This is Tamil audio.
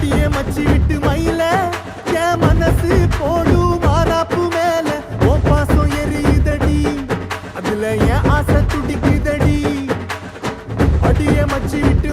அடியே மச்சி விட்டு மயில என் மனசு போடு மாறாப்பு மேல ஓ பாசம் எரியுதடி அதுல என் ஆசை துடிக்குதடி அடியே மச்சி விட்டு